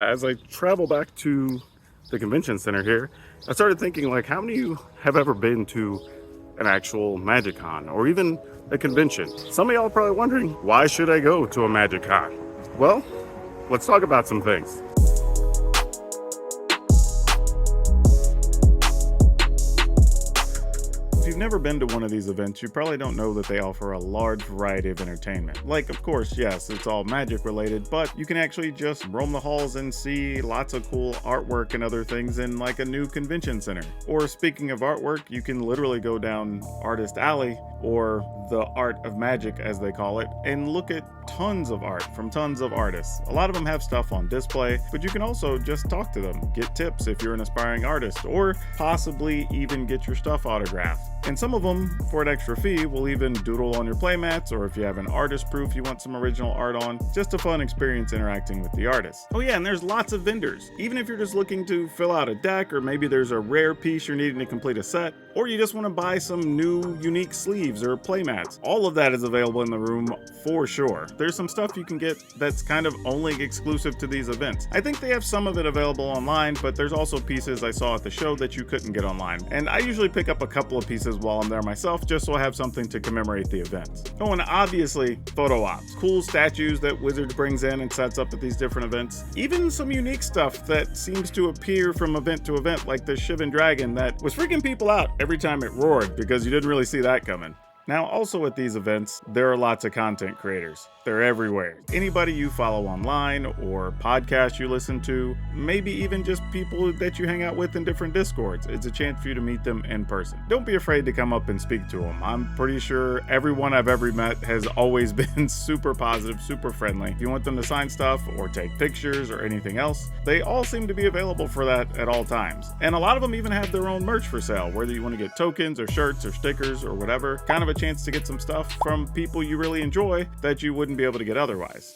As I travel back to the convention center here, I started thinking, like, how many of you have ever been to an actual MagicCon or even a convention? Some of y'all are probably wondering, why should I go to a MagicCon? Well, let's talk about some things. If you've never been to one of these events, you probably don't know that they offer a large variety of entertainment. Like, of course, yes, it's all magic related, but you can actually just roam the halls and see lots of cool artwork and other things in like a new convention center. Or speaking of artwork, you can literally go down Artist Alley, or the Art of Magic as they call it, and look at tons of art from tons of artists. A lot of them have stuff on display, but you can also just talk to them, get tips if you're an aspiring artist, or possibly even get your stuff autographed. And some of them, for an extra fee, will even doodle on your playmats, or if you have an artist proof you want some original art on, just a fun experience interacting with the artist. Oh yeah, and there's lots of vendors. Even if you're just looking to fill out a deck, or maybe there's a rare piece you're needing to complete a set, or you just want to buy some new unique sleeves or playmats, all of that is available in the room for sure. There's some stuff you can get that's kind of only exclusive to these events. I think they have some of it available online, but there's also pieces I saw at the show that you couldn't get online. And I usually pick up a couple of pieces while I'm there myself, just so I have something to commemorate the events. Oh, and obviously, photo ops. Cool statues that Wizards brings in and sets up at these different events. Even some unique stuff that seems to appear from event to event, like the Shivan Dragon that was freaking people out every time it roared, because you didn't really see that coming. Now, also at these events, there are lots of content creators. They're everywhere. Anybody you follow online or podcasts you listen to, maybe even just people that you hang out with in different Discords. It's a chance for you to meet them in person. Don't be afraid to come up and speak to them. I'm pretty sure everyone I've ever met has always been super positive, super friendly. If you want them to sign stuff or take pictures or anything else, they all seem to be available for that at all times. And a lot of them even have their own merch for sale, whether you want to get tokens or shirts or stickers or whatever. Kind of a chance to get some stuff from people you really enjoy that you wouldn't be able to get otherwise.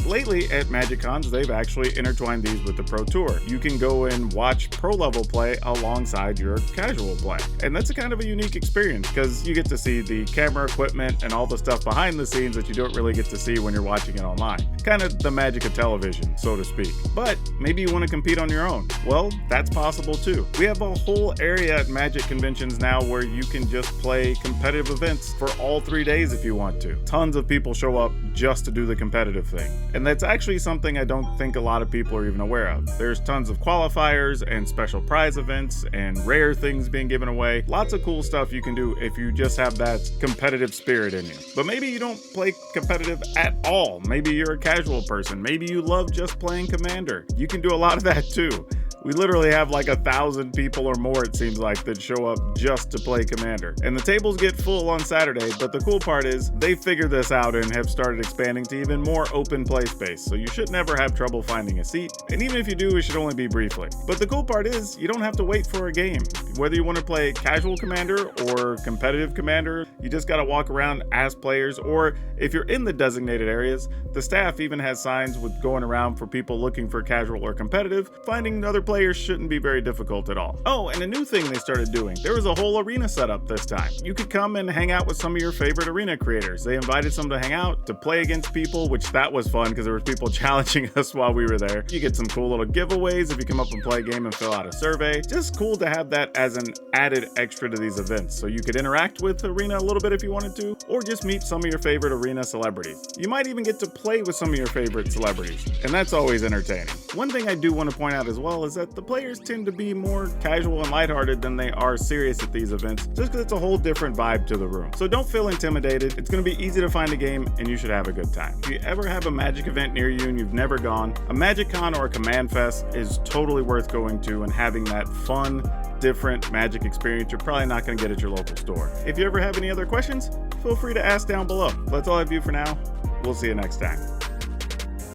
Lately at MagicCons, they've actually intertwined these with the Pro Tour. You can go and watch pro level play alongside your casual play. And that's a kind of a unique experience because you get to see the camera equipment and all the stuff behind the scenes that you don't really get to see when you're watching it online. Kind of the magic of television, so to speak. But maybe you want to compete on your own. Well, that's possible too. We have a whole area at Magic conventions now where you can just play competitive events for all 3 days if you want to. Tons of people show up just to do the competitive thing. And that's actually something I don't think a lot of people are even aware of. There's tons of qualifiers and special prize events and rare things being given away. Lots of cool stuff you can do if you just have that competitive spirit in you. But maybe you don't play competitive at all. Maybe you're a casual person. Maybe you love just playing Commander. You can do a lot of that too. We literally have like 1,000 people or more, it seems like, that show up just to play Commander. And the tables get full on Saturday, but the cool part is they figured this out and have started expanding to even more open play space, so you should never have trouble finding a seat. And even if you do, it should only be briefly. But the cool part is you don't have to wait for a game. Whether you want to play casual Commander or competitive Commander, you just gotta walk around as players, or if you're in the designated areas, the staff even has signs with going around for people looking for casual or competitive. Finding other players shouldn't be very difficult at all. Oh, and a new thing they started doing, there was a whole arena setup this time. You could come and hang out with some of your favorite arena creators. They invited some to hang out, to play against people, which that was fun because there was people challenging us while we were there. You get some cool little giveaways if you come up and play a game and fill out a survey. Just cool to have that as an added extra to these events, so you could interact with Arena a little bit if you wanted to, or just meet some of your favorite Arena celebrities. You might even get to play with some of your favorite celebrities, and that's always entertaining. One thing I do want to point out as well is that the players tend to be more casual and lighthearted than they are serious at these events, just because it's a whole different vibe to the room. So don't feel intimidated. It's going to be easy to find a game, and you should have a good time. If you ever have a Magic event near you and you've never gone, a MagicCon or a CommandFest is totally worth going to and having that fun, different Magic experience you're probably not going to get at your local store. If you ever have any other questions, feel free to ask down below. That's all I have for you for now. We'll see you next time.